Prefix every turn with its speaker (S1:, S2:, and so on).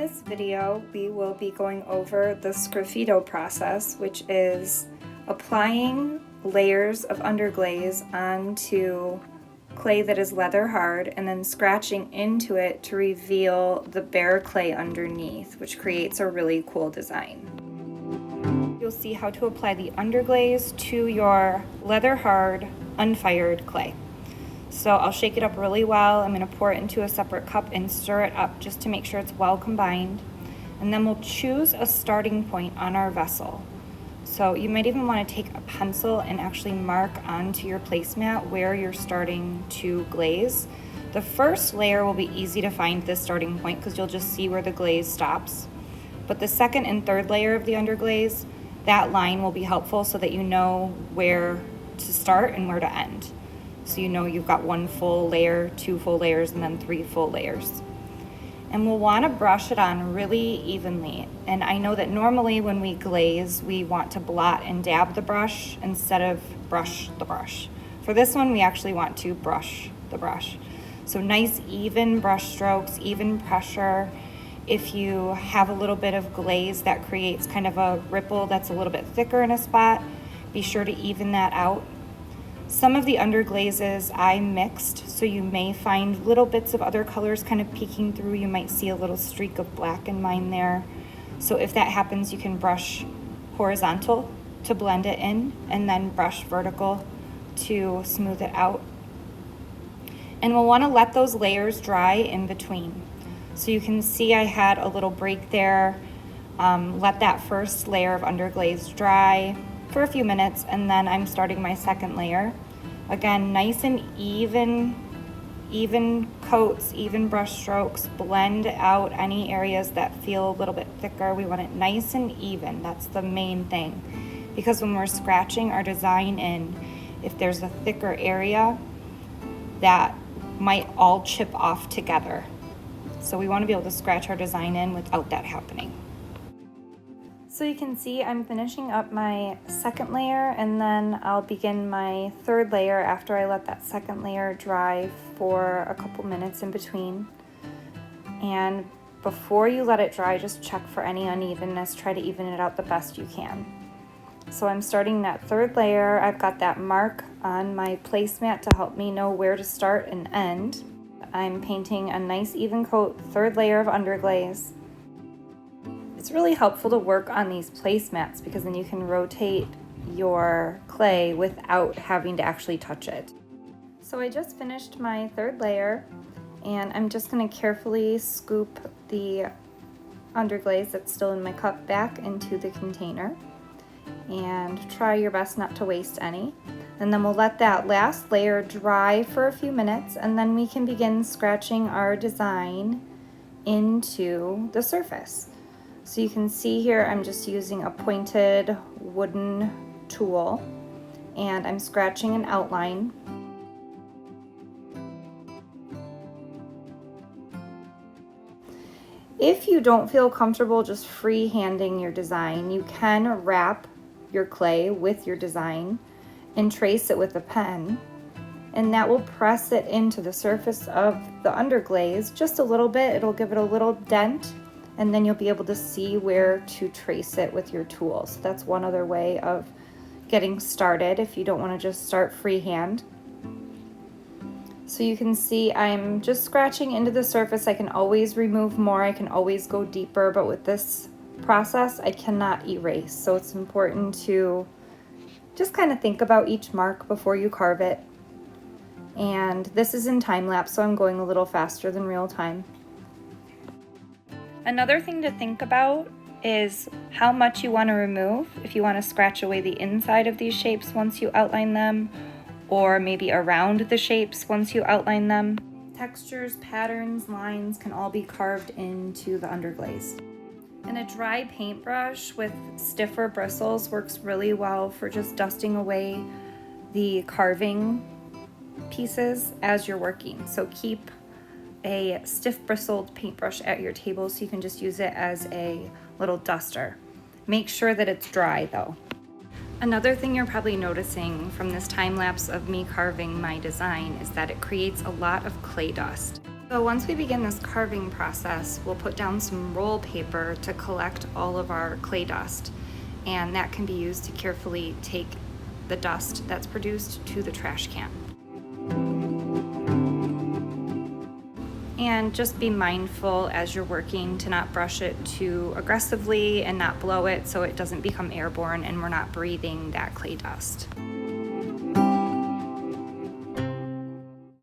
S1: this video, we will be going over the Sgraffito process, which is applying layers of underglaze onto clay that is leather hard and then scratching into it to reveal the bare clay underneath, which creates a really cool design. You'll see how to apply the underglaze to your leather hard unfired clay. So I'll shake it up really well. I'm going to pour it into a separate cup and stir it up just to make sure it's well combined. And then we'll choose a starting point on our vessel. So you might even want to take a pencil and actually mark onto your placemat where you're starting to glaze. The first layer will be easy to find this starting point because you'll just see where the glaze stops. But the second and third layer of the underglaze, that line will be helpful so that you know where to start and where to end. So you know you've got one full layer, two full layers, and then three full layers. And we'll want to brush it on really evenly. And I know that normally when we glaze, we want to blot and dab the brush instead of brush the brush. For this one, we actually want to brush the brush. So nice even brush strokes, even pressure. If you have a little bit of glaze that creates kind of a ripple that's a little bit thicker in a spot, be sure to even that out. Some of the underglazes I mixed, so you may find little bits of other colors kind of peeking through. You might see a little streak of black in mine there. So if that happens, you can brush horizontal to blend it in and then brush vertical to smooth it out. And we'll want to let those layers dry in between. So you can see I had a little break there. Let that first layer of underglaze dry for a few minutes, and then I'm starting my second layer. Again, nice and even coats, even brush strokes. Blend out any areas that feel a little bit thicker. We want it nice and even. That's the main thing. Because when we're scratching our design in, if there's a thicker area, that might all chip off together. So we want to be able to scratch our design in without that happening. So you can see I'm finishing up my second layer, and then I'll begin my third layer after I let that second layer dry for a couple minutes in between. And before you let it dry, just check for any unevenness. Try to even it out the best you can. So I'm starting that third layer. I've got that mark on my placemat to help me know where to start and end. I'm painting a nice even coat, third layer of underglaze. It's really helpful to work on these placemats because then you can rotate your clay without having to actually touch it. So I just finished my third layer, and I'm just going to carefully scoop the underglaze that's still in my cup back into the container, and try your best not to waste any. And then we'll let that last layer dry for a few minutes, and then we can begin scratching our design into the surface. So you can see here I'm just using a pointed wooden tool, and I'm scratching an outline. If you don't feel comfortable just free-handing your design, you can wrap your clay with your design and trace it with a pen, and that will press it into the surface of the underglaze just a little bit. It'll give it a little dent, and then you'll be able to see where to trace it with your tool. So that's one other way of getting started if you don't want to just start freehand. So you can see I'm just scratching into the surface. I can always remove more, I can always go deeper, but with this process I cannot erase. So it's important to just kind of think about each mark before you carve it. And this is in time lapse, so I'm going a little faster than real time. Another thing to think about is how much you want to remove. If you want to scratch away the inside of these shapes once you outline them, or maybe around the shapes once you outline them. Textures, patterns, lines can all be carved into the underglaze. And a dry paintbrush with stiffer bristles works really well for just dusting away the carving pieces as you're working. So keep a stiff bristled paintbrush at your table so you can just use it as a little duster. Make sure that it's dry though. Another thing you're probably noticing from this time lapse of me carving my design is that it creates a lot of clay dust. So once we begin this carving process, we'll put down some roll paper to collect all of our clay dust, and that can be used to carefully take the dust that's produced to the trash can. And just be mindful as you're working to not brush it too aggressively and not blow it so it doesn't become airborne and we're not breathing that clay dust.